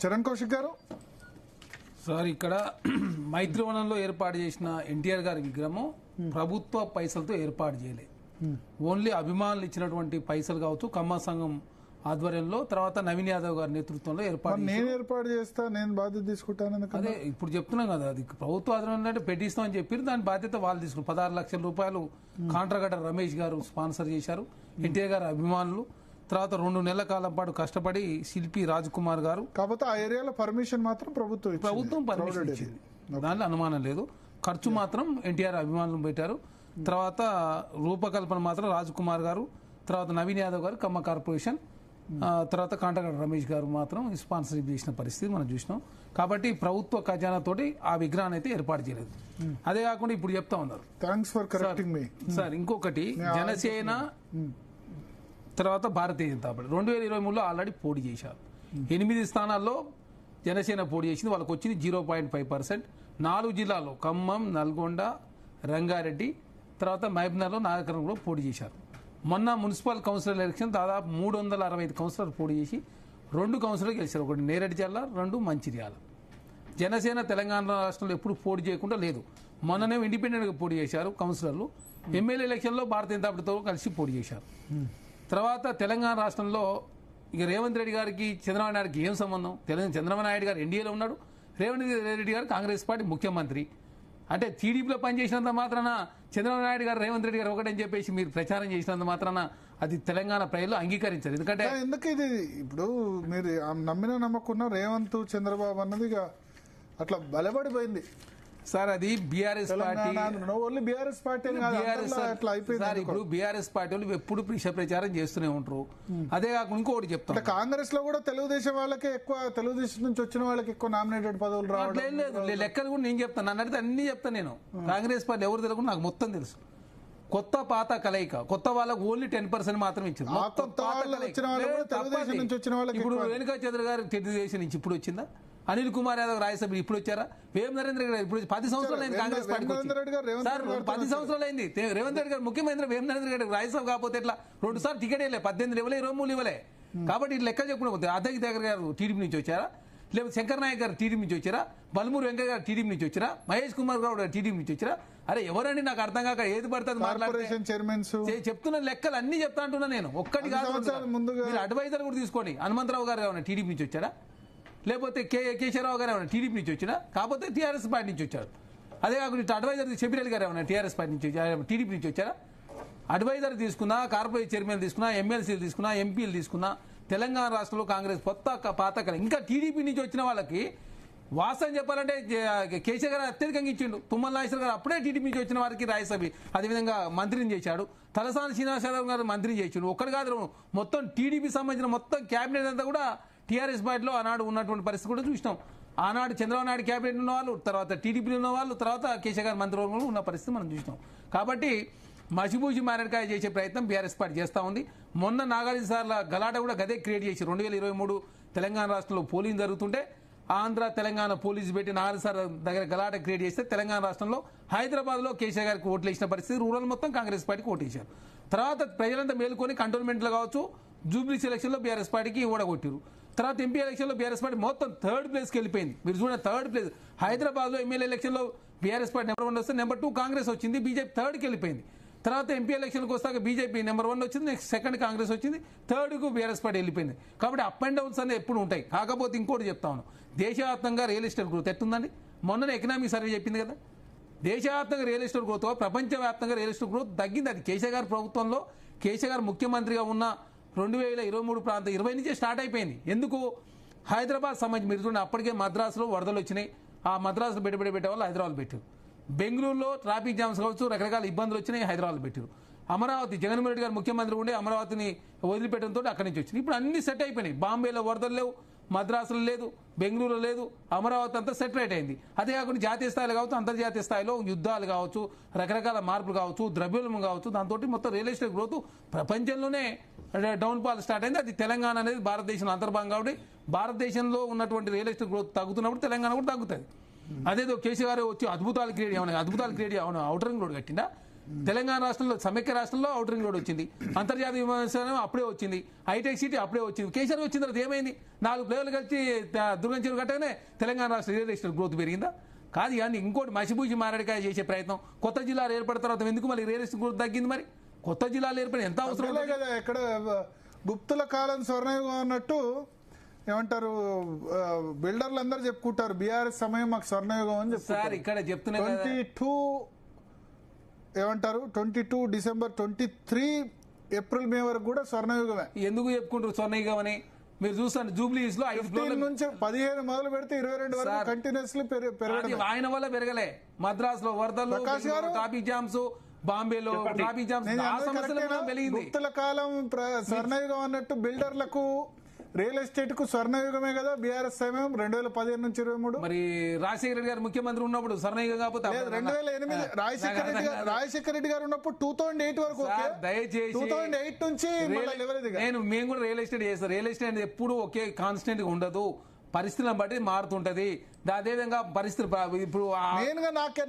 చరణ్ కౌశిక్ గారు సార్ ఇక్కడ మైత్రివనంలో ఏర్పాటు చేసిన ఎన్టీఆర్ గారి విగ్రహం ప్రభుత్వ పైసలతో ఏర్పాటు చేయలేదు. ఓన్లీ అభిమానులు ఇచ్చినటువంటి పైసలు కావచ్చు, కమ్మ సంఘం ఆధ్వర్యంలో, తర్వాత నవీన్ యాదవ్ గారి నేతృత్వంలో నేను ఏర్పాటు చేస్తా, నేను బాధ్యత తీసుకుంటాను. అదే ఇప్పుడు చెప్తున్నాం కదా, అది ప్రభుత్వ ఆధ్వర్యంలో పెట్టిస్తామని చెప్పారు. దాని బాధ్యత వాళ్ళు తీసుకున్నారు. 16 లక్షల రూపాయలు కాంట్రాగడ్డ రమేష్ గారు స్పాన్సర్ చేశారు. ఎన్టీఆర్ గారి అభిమానులు తర్వాత 2 నెలల కాలం పాటు కష్టపడి శిల్పి రాజ్ కుమార్ గారు, కాకపోతే ఆ ఏరియాలో పర్మిషన్ మాత్రం ప్రభుత్వం పర్మిషన్ ఇచ్చింది. దానిలో అనుమానం లేదు. ఖర్చు మాత్రం ఎన్టీఆర్ అభిమానులు పెట్టారు. తర్వాత రూపకల్పన మాత్రం రాజ్ కుమార్ గారు, తర్వాత నవీన్ యాదవ్ గారు, కమ్మ కార్పొరేషన్, తర్వాత కాంట్రాగడ్డ రమేష్ గారు మాత్రం స్పాన్సర్షిప్ చేసిన పరిస్థితి మనం చూసినాం. కాబట్టి ప్రభుత్వ ఖజానాతోటి ఆ విగ్రహాన్ని అయితే ఏర్పాటు చేయలేదు. అదే కాకుండా ఇప్పుడు చెప్తా ఉన్నారు. Thanks for correcting me. Sir ఇంకొకటి, జనసేన తర్వాత భారతీయ జనతా పార్టీ 2023లో ఆల్రెడీ పోటీ చేశారు. 8 స్థానాల్లో జనసేన పోటీ చేసింది. వాళ్ళకి వచ్చింది 0.5%. 4 జిల్లాల్లో ఖమ్మం, నల్గొండ, రంగారెడ్డి, తర్వాత మహబూబ్నగర్లో, నాగరికర్నూలులో పోటీ చేశారు. మొన్న మున్సిపల్ కౌన్సిలర్ ఎలక్షన్ దాదాపు 365 కౌన్సిలర్ పోటీ చేసి 2 కౌన్సిలర్ గెలిచారు. ఒకటి నేరేడ్ జిల్లా, 2 మంచిర్యాల. జనసేన తెలంగాణ రాష్ట్రంలో ఎప్పుడు పోటీ చేయకుండా లేదు. మొన్ననే ఇండిపెండెంట్గా పోటీ చేశారు కౌన్సిలర్లు. ఎమ్మెల్యే ఎలక్షన్లో భారతీయ జనతా పార్టీతో కలిసి పోటీ చేశారు. తర్వాత తెలంగాణ రాష్ట్రంలో ఇక రేవంత్ రెడ్డి గారికి చంద్రబాబు నాయుడుకి ఏం సంబంధం? చంద్రబాబు నాయుడు గారు ఎన్డీఏలో ఉన్నాడు, రేవంత్ రెడ్డి గారు కాంగ్రెస్ పార్టీ ముఖ్యమంత్రి. అంటే టీడీపీలో పనిచేసినంత మాత్రాన చంద్రబాబు నాయుడు గారు రేవంత్ రెడ్డి గారు ఒకటని చెప్పేసి మీరు ప్రచారం చేసినంత మాత్రాన అది తెలంగాణ ప్రజలు అంగీకరించారు. ఎందుకంటే ఇది ఇప్పుడు మీరు నమ్మకున్న రేవంత్ చంద్రబాబు అన్నది అట్లా బలపడిపోయింది సార్. అది బీఆర్ఎస్ పార్టీ, ఇప్పుడు బీఆర్ఎస్ పార్టీ వాళ్ళు ఎప్పుడు విష ప్రచారం చేస్తూనే ఉంటారు. అదే కాకుండా ఇంకోటి చెప్తాను, కాంగ్రెస్ లో కూడా తెలుగుదేశం వాళ్ళకి ఎక్కువ, తెలుగుదేశం నుంచి వచ్చిన వాళ్ళకి ఎక్కువ నామినేటెడ్ పదవులు రావడం లేదు. లెక్కలు కూడా నేను చెప్తాను, నన్ను అడిగితే అన్ని చెప్తాను నేను. కాంగ్రెస్ పార్టీ ఎవరు తెలియకుండా నాకు మొత్తం తెలుసు. కొత్త పాత కలయిక, కొత్త వాళ్ళకు ఓన్లీ 10% మాత్రం ఇచ్చారు. ఇప్పుడు రేణుకా చంద్ర గారు తెలుగుదేశం నుంచి ఇప్పుడు వచ్చిందా? అనిల్ కుమార్ యాదవ్ రాజ్యసభ ఇప్పుడు వచ్చారా? వేం నరేంద్ర గారు ఇప్పుడు 10 సంవత్సరాలు అయింది కాంగ్రెస్ పార్టీకి. సార్ 10 సంవత్సరాలు అయింది రేవంత్ రెడ్డి గారు ముఖ్యమంత్రి. వేం నరేంద్ర గారు రాజ్యసభ కాకపోతే ఎట్లా? 2 సార్లు టికెట్ ఇవ్వలే, 18 ఇవ్వలే, 23 ఇవ్వలే. కాబట్టి ఇది లెక్క చెప్పుకుంటే అద్దెకి దగ్గర గారు టీడీపీ నుంచి వచ్చారా? లేకపోతే శంకర్ నాయక్ గారు టీడీపీ నుంచి వచ్చారా? బల్మూరు వెంకయ్య గారు టీడీపీ నుంచి వచ్చారా? మహేష్ కుమార్ గౌడ్ గారు టీడీపీ నుంచి వచ్చారా? అరే ఎవరండి నాకు అర్థం కాక ఏది పడుతుంది మాట్లాడితే చెప్తున్న లెక్కలు అన్ని చెప్తా అంటున్నా నేను. ఒక్కటి కాదు, మీరు అడ్వైజర్ కూడా తీసుకోండి. హనుమంతరావు గారు ఏమైనా టీడీపీ నుంచి వచ్చారా? లేకపోతే కేశవరావు గారు ఏమైనా టీడీపీ నుంచి వచ్చినా? కాకపోతే టీఆర్ఎస్ పార్టీ నుంచి వచ్చారు. అదే కాకుండా ఇటు అడ్వైజర్ షబీరెడ్డి గారు ఏమైనా టీఆర్ఎస్ పార్టీ నుంచి టీడీపీ నుంచి వచ్చారా? అడ్వైజర్ తీసుకున్నా, కార్పొరేట్ చైర్మన్ తీసుకున్నా, ఎమ్మెల్సీలు తీసుకున్నా, ఎంపీలు తీసుకున్నా, తెలంగాణ రాష్ట్రంలో కాంగ్రెస్ కొత్త పాత ఇంకా టీడీపీ నుంచి వచ్చిన వాళ్ళకి వాస్తవం చెప్పాలంటే కేసీఆర్ గారు అత్యధికంగా ఇచ్చిండు. తుమ్మల నాగేశ్వర గారు అప్పుడే టీడీపీ నుంచి వచ్చిన వారికి రాజ్యసభ అదేవిధంగా మంత్రిని చేశాడు. తలసాని శ్రీనివాస్ యాదవ్ గారు మంత్రిని చేసిండు. ఒక్కడు కాదు, మొత్తం టీడీపీ సంబంధించిన మొత్తం క్యాబినెట్ అంతా కూడా టీఆర్ఎస్ పార్టీలో ఆనాడు ఉన్నటువంటి పరిస్థితి కూడా చూసినాం. ఆనాడు చంద్రబాబు నాయుడు క్యాబినెట్ ఉన్న వాళ్ళు, తర్వాత టీడీపీలో ఉన్న వాళ్ళు, తర్వాత కేసీఆర్ గారు మంత్రివర్గంలో ఉన్న పరిస్థితి మనం చూసినాం. కాబట్టి మసిబూసి మారేడుకాయ చేసే ప్రయత్నం బీఆర్ఎస్ పార్టీ చేస్తూ ఉంది. మొన్న నాగార్జున సార్ల గలాట కూడా గదే క్రియేట్ చేసి 2023 తెలంగాణ రాష్ట్రంలో పోలింగ్ జరుగుతుంటే ఆంధ్ర తెలంగాణ పోలీసు పెట్టి నాగార్జున సార్ దగ్గర గలాట క్రియేట్ చేస్తే తెలంగాణ రాష్ట్రంలో హైదరాబాద్ లో కేసీఆర్ గారికి ఓట్లు వేసిన పరిస్థితి, రూరల్ మొత్తం కాంగ్రెస్ పార్టీకి ఓటేశారు. తర్వాత ప్రజలంతా మేలుకొని కంటోన్మెంట్లో కావచ్చు, జూబ్లీ సెలక్షన్ లో బీఆర్ఎస్ పార్టీకి ఓడగొట్టారు. తర్వాత ఎంపీ ఎలక్షన్ లో బీఆర్ఎస్ పార్టీ మొత్తం 3rd ప్లేస్కి వెళ్ళిపోయింది. మీరు చూడండి 3rd ప్లేస్. హైదరాబాద్ లో ఎమ్మెల్యే ఎలక్షన్ లో బీఆర్ఎస్ పార్టీ నెంబర్ 1 వస్తే నెంబర్ 2 కాంగ్రెస్ వచ్చింది, బీజేపీ 3rdకి వెళ్ళిపోయింది. తర్వాత ఎంపీ ఎలక్షన్కి వస్తాక బీజేపీ నెంబర్ 1 వచ్చింది, నెక్స్ట్ 2nd కాంగ్రెస్ వచ్చింది, 3rdకు బీఆర్ఎస్ పార్టీ వెళ్ళిపోయింది. కాబట్టి అప్ అండ్ డౌన్స్ అనేది ఎప్పుడు ఉంటాయి. కాకపోతే ఇంకోటి చెప్తాను, దేశవ్యాప్తంగా రియల్ ఎస్టేట్ గ్రోత్ ఎట్టుందండి? మొన్ననే ఎకనామిక్ సర్వే చెప్పింది కదా, దేశవ్యాప్తంగా రియల్ ఎస్టేట్ గ్రోత్, ప్రపంచవ్యాప్తంగా రియల్ ఎస్టేట్ గ్రోత్ తగ్గింది. అది కేసీఆర్ గారి ప్రభుత్వంలో కేసీఆర్ గారు ముఖ్యమంత్రిగా ఉన్న 2023 ప్రాంతం 20 నుంచే స్టార్ట్ అయిపోయింది. ఎందుకు? హైదరాబాద్ సంబంధించి మీరు చూడండి, అప్పటికే మద్రాసులో వరదలు వచ్చినాయి. ఆ మద్రాసులో పెట్టే వాళ్ళు హైదరాబాద్ పెట్టారు. బెంగళూరులో ట్రాఫిక్ జామ్స్ కావచ్చు, రకరకాల ఇబ్బందులు వచ్చినాయి, హైదరాబాద్ పెట్టారు. అమరావతి జగన్మోహన్ రెడ్డి గారు ముఖ్యమంత్రి ఉండే అమరావతిని వదిలిపెట్టడంతో అక్కడి నుంచి వచ్చింది. ఇప్పుడు అన్ని సెట్ అయిపోయినాయి. బాంబేలో వరదలు లేవు, మద్రాసులో లేదు, బెంగళూరులో లేదు, అమరావతి అంతా సెటరేట్ అయింది. అదే కాకుండా జాతీయ స్థాయిలో కావచ్చు, అంతర్జాతీయ స్థాయిలో యుద్ధాలు కావచ్చు, రకరకాల మార్పులు కావచ్చు, ద్రవ్యోల్బణం కావచ్చు, దాంతో మొత్తం రియల్ ఎస్టేట్ గ్రోత్ ప్రపంచంలోనే డౌన్ ఫాల్ స్టార్ట్ అయింది. అది తెలంగాణ అనేది భారతదేశంలో అంతర్భాగం కాబట్టి భారతదేశంలో ఉన్నటువంటి రియల్ ఎస్టేట్ గ్రోత్ తగ్గుతున్నప్పుడు తెలంగాణ కూడా తగ్గుతుంది. అదేదో కేసీఆర్ వచ్చి అద్భుతాలు క్రియేట్ అవుతారు ఔటర్ రింగ్ రోడ్ కట్టిందా? తెలంగాణ రాష్ట్రంలో సమైక్య రాష్ట్రంలో అవుటర్ రింగ్ రోడ్ వచ్చింది, అంతర్జాతీయ విమానాశ్రయం అప్పుడే వచ్చింది, హైటెక్ సిటీ అప్పుడే వచ్చింది. కేసీఆర్ వచ్చిన తర్వాత ఏమైంది? 4 ప్లేయర్లు కలిసి దుర్గం చెరువు కట్టగానే తెలంగాణ రాష్ట్ర రియల్ ఎస్టేట్ గ్రోత్ పెరిగిందా? కాదు. కానీ ఇంకోటి మసిబూసి మారడికాయ చేసే ప్రయత్నం. కొత్త జిల్లాలు ఏర్పడిన తర్వాత ఎందుకు మళ్ళీ రియల్ ఎస్టేట్ గ్రోత్ తగ్గింది? మరి కొత్త జిల్లాలు ఏర్పడి ఎంత అవసరం కదా. ఎక్కడ గుప్తుల కాలం స్వర్ణయుగం అన్నట్టు ఏమంటారు, బిల్డర్లు అందరూ చెప్పుకుంటారు బీఆర్ఎస్ సమయం మాకు స్వర్ణయుగం అని చెప్తారు. సార్ ఇక్కడ చెప్తున్నా 22 డిసెంబర్ 23 ఏప్రిల్ మే వరకు కూడా స్వర్ణయుగమే. ఎందుకు చెప్పుకుంటారు స్వర్ణయుగం అని? మీరు చూస్తాను జూబ్లీస్ లో 15 నుంచి 15 మొదలు పెడితే 22 వరకు కంటిన్యూస్లీ పెరగడం. ఆయన వల్ల పెరగలే. మద్రాసులో వరదలు, ట్రాఫిక్ జామ్స్, బాంబేలో ట్రాఫిక్ జామ్స్, ఆ సమస్యలు పెరిగింది. గుప్తుల కాలం స్వర్ణయుగం అన్నట్టు బిల్డర్లకు రియల్ ఎస్టేట్ కు స్వర్ణయుగమే కదా బీఆర్ఎస్ సమయం 2015 నుంచి 23. మరి రాజశేఖర రెడ్డి గారు ముఖ్యమంత్రి ఉన్నప్పుడు స్వర్ణయుగం కాకపోతే 2008 రాజశేఖర రెడ్డి గారు ఉన్నప్పుడు 2008 వరకు దయచేసి 2008 నుంచి మేము కూడా రియల్ ఎస్టేట్ చేస్తాం. రియల్ ఎస్టేట్ అనేది ఎప్పుడు ఒకే కాన్స్టెంట్ గా ఉండదు, పరిస్థితులను బట్టి మారుతుంటది. అదేవిధంగా పరిస్థితులు ఇప్పుడు నాకే